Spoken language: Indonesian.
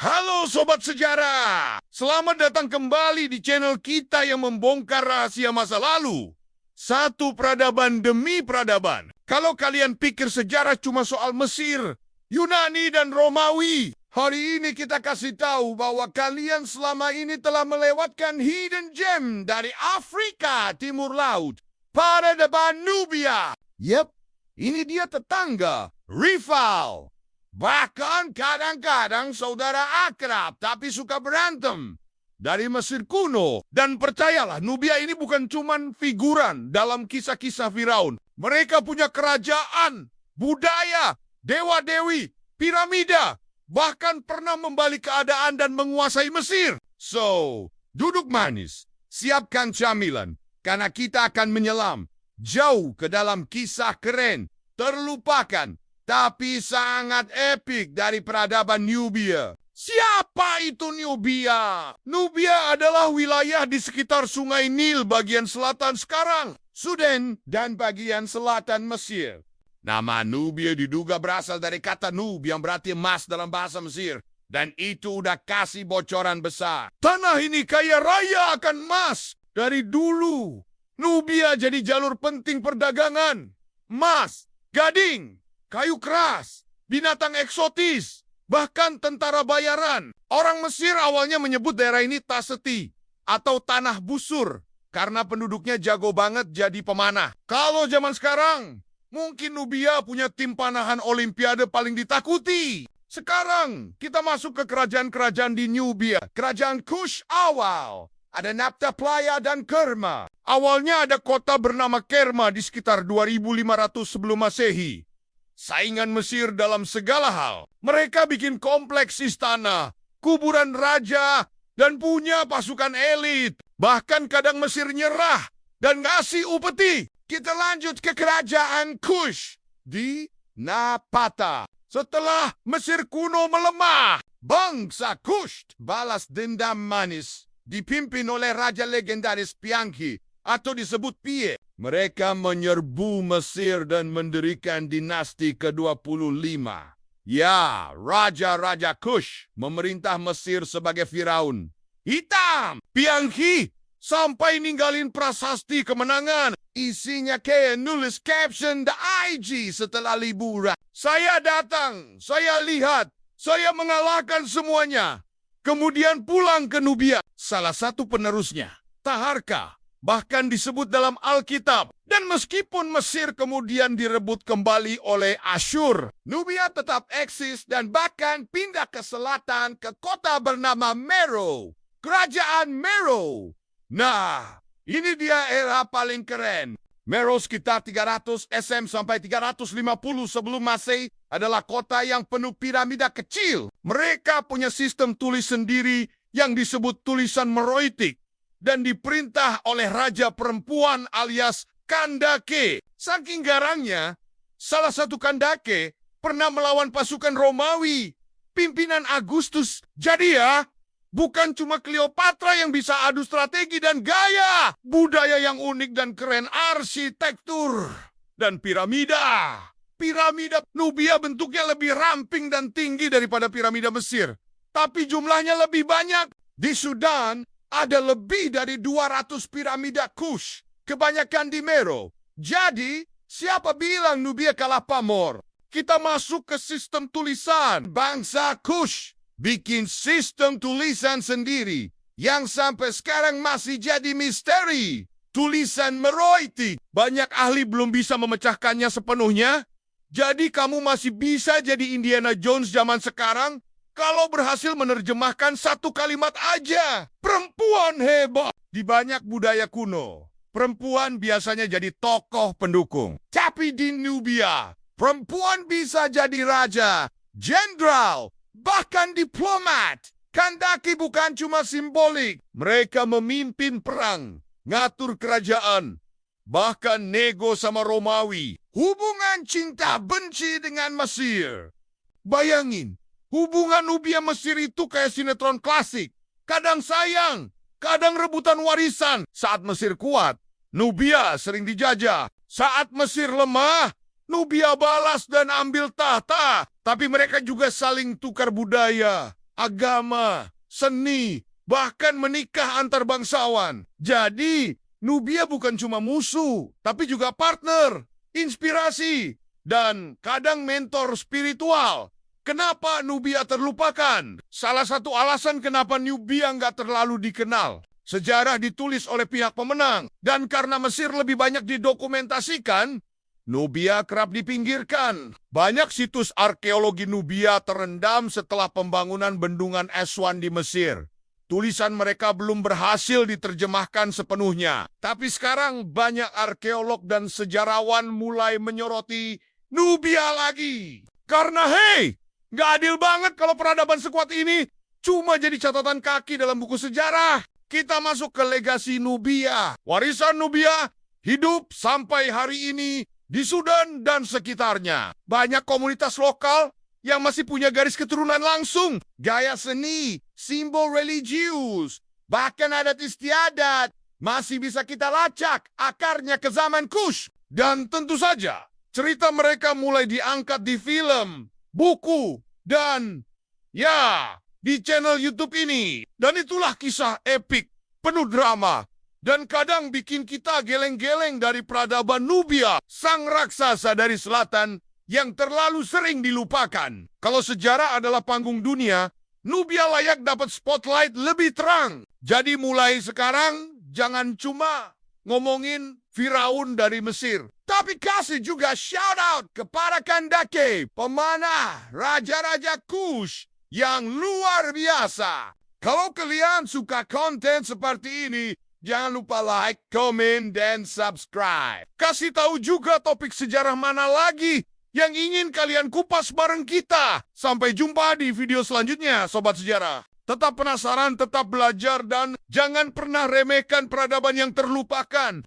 Halo Sobat Sejarah, selamat datang kembali di channel kita yang membongkar rahasia masa lalu. Satu peradaban demi peradaban. Kalau kalian pikir sejarah cuma soal Mesir, Yunani, dan Romawi, hari ini kita kasih tahu bahwa kalian selama ini telah melewatkan hidden gem dari Afrika Timur Laut, peradaban Nubia. Yep, ini dia tetangga, rival. Bahkan kadang-kadang saudara akrab tapi suka berantem. Dari Mesir kuno. Dan percayalah, Nubia ini bukan cuman figuran dalam kisah-kisah Firaun. Mereka punya kerajaan, budaya, dewa-dewi, piramida. Bahkan pernah membalik keadaan dan menguasai Mesir. So, duduk manis, siapkan camilan. Karena kita akan menyelam jauh ke dalam kisah keren, terlupakan, tapi sangat epik dari peradaban Nubia. Siapa itu Nubia? Nubia adalah wilayah di sekitar Sungai Nil bagian selatan sekarang, Sudan, dan bagian selatan Mesir. Nama Nubia diduga berasal dari kata nub yang berarti emas dalam bahasa Mesir. Dan itu udah kasih bocoran besar. Tanah ini kaya raya akan emas. Dari dulu, Nubia jadi jalur penting perdagangan. Emas, gading, kayu keras, binatang eksotis, bahkan tentara bayaran. Orang Mesir awalnya menyebut daerah ini Taseti atau tanah busur karena penduduknya jago banget jadi pemanah. Kalau zaman sekarang, mungkin Nubia punya tim panahan olimpiade paling ditakuti. Sekarang kita masuk ke kerajaan-kerajaan di Nubia. Kerajaan Kush awal. Ada Nabta Playa dan Kerma. Awalnya ada kota bernama Kerma di sekitar 2500 sebelum Masehi. Saingan Mesir dalam segala hal. Mereka bikin kompleks istana, kuburan raja, dan punya pasukan elit. Bahkan kadang Mesir nyerah dan ngasih upeti. Kita lanjut ke kerajaan Kush di Napata. Setelah Mesir kuno melemah, bangsa Kush balas dendam manis. Dipimpin oleh raja legendaris Pianki atau disebut Pie. Mereka menyerbu Mesir dan mendirikan dinasti ke-25. Ya, Raja-Raja Kush memerintah Mesir sebagai Firaun. Hitam, Pianki, sampai ninggalin prasasti kemenangan. Isinya kayak nulis caption The IG setelah liburan. Saya datang, saya lihat, saya mengalahkan semuanya. Kemudian pulang ke Nubia. Salah satu penerusnya, Taharka, bahkan disebut dalam Alkitab. Dan meskipun Mesir kemudian direbut kembali oleh Asyur, Nubia tetap eksis dan bahkan pindah ke selatan ke kota bernama Meroe. Kerajaan Meroe. Nah, ini dia era paling keren. Meroe sekitar 300 SM sampai 350 sebelum Masehi adalah kota yang penuh piramida kecil. Mereka punya sistem tulis sendiri yang disebut tulisan Meroitik dan diperintah oleh raja perempuan alias Kandake. Saking garangnya, salah satu Kandake pernah melawan pasukan Romawi, pimpinan Agustus. Jadi ya, bukan cuma Cleopatra yang bisa adu strategi dan gaya. Budaya yang unik dan keren, arsitektur, dan piramida. Piramida Nubia bentuknya lebih ramping dan tinggi daripada piramida Mesir. Tapi jumlahnya lebih banyak. Di Sudan, ada lebih dari 200 piramida Kush. Kebanyakan di Meroe. Jadi, siapa bilang Nubia kalah pamor? Kita masuk ke sistem tulisan. Bangsa Kush bikin sistem tulisan sendiri yang sampai sekarang masih jadi misteri. Tulisan Meroitik. Banyak ahli belum bisa memecahkannya sepenuhnya. Jadi kamu masih bisa jadi Indiana Jones zaman sekarang kalau berhasil menerjemahkan satu kalimat aja. Perempuan hebat. Di banyak budaya kuno, perempuan biasanya jadi tokoh pendukung. Tapi di Nubia, perempuan bisa jadi raja, jenderal, bahkan diplomat. Kandaki bukan cuma simbolik. Mereka memimpin perang, ngatur kerajaan, bahkan nego sama Romawi. Hubungan cinta benci dengan Mesir. Bayangin, hubungan Nubia Mesir itu kayak sinetron klasik. Kadang sayang, kadang rebutan warisan. Saat Mesir kuat, Nubia sering dijajah. Saat Mesir lemah, Nubia balas dan ambil tahta. Tapi mereka juga saling tukar budaya. agama, seni, bahkan menikah antar bangsawan. Jadi, Nubia bukan cuma musuh, tapi juga partner, inspirasi, dan kadang mentor spiritual. Kenapa Nubia terlupakan? Salah satu alasan kenapa Nubia nggak terlalu dikenal. Sejarah ditulis oleh pihak pemenang, dan karena Mesir lebih banyak didokumentasikan, Nubia kerap dipinggirkan. Banyak situs arkeologi Nubia terendam setelah pembangunan bendungan Aswan di Mesir. Tulisan mereka belum berhasil diterjemahkan sepenuhnya. Tapi sekarang banyak arkeolog dan sejarawan mulai menyoroti Nubia lagi. Karena nggak adil banget kalau peradaban sekuat ini cuma jadi catatan kaki dalam buku sejarah. Kita masuk ke legasi Nubia. Warisan Nubia hidup sampai hari ini di Sudan dan sekitarnya. Banyak komunitas lokal yang masih punya garis keturunan langsung, gaya seni, simbol religius, bahkan adat istiadat masih bisa kita lacak akarnya ke zaman Kush. Dan tentu saja, cerita mereka mulai diangkat di film, buku, dan di channel YouTube ini. Dan itulah kisah epik, penuh drama, dan kadang bikin kita geleng-geleng dari peradaban Nubia, sang raksasa dari selatan yang terlalu sering dilupakan. Kalau sejarah adalah panggung dunia, Nubia layak dapat spotlight lebih terang. Jadi mulai sekarang, jangan cuma ngomongin Firaun dari Mesir, tapi kasih juga shout out kepada Kandake, pemanah Raja-Raja Kush yang luar biasa. Kalau kalian suka konten seperti ini, jangan lupa like, komen, dan subscribe. Kasih tahu juga topik sejarah mana lagi yang ingin kalian kupas bareng kita. Sampai jumpa di video selanjutnya, Sobat Sejarah. Tetap penasaran, tetap belajar, dan jangan pernah remehkan peradaban yang terlupakan.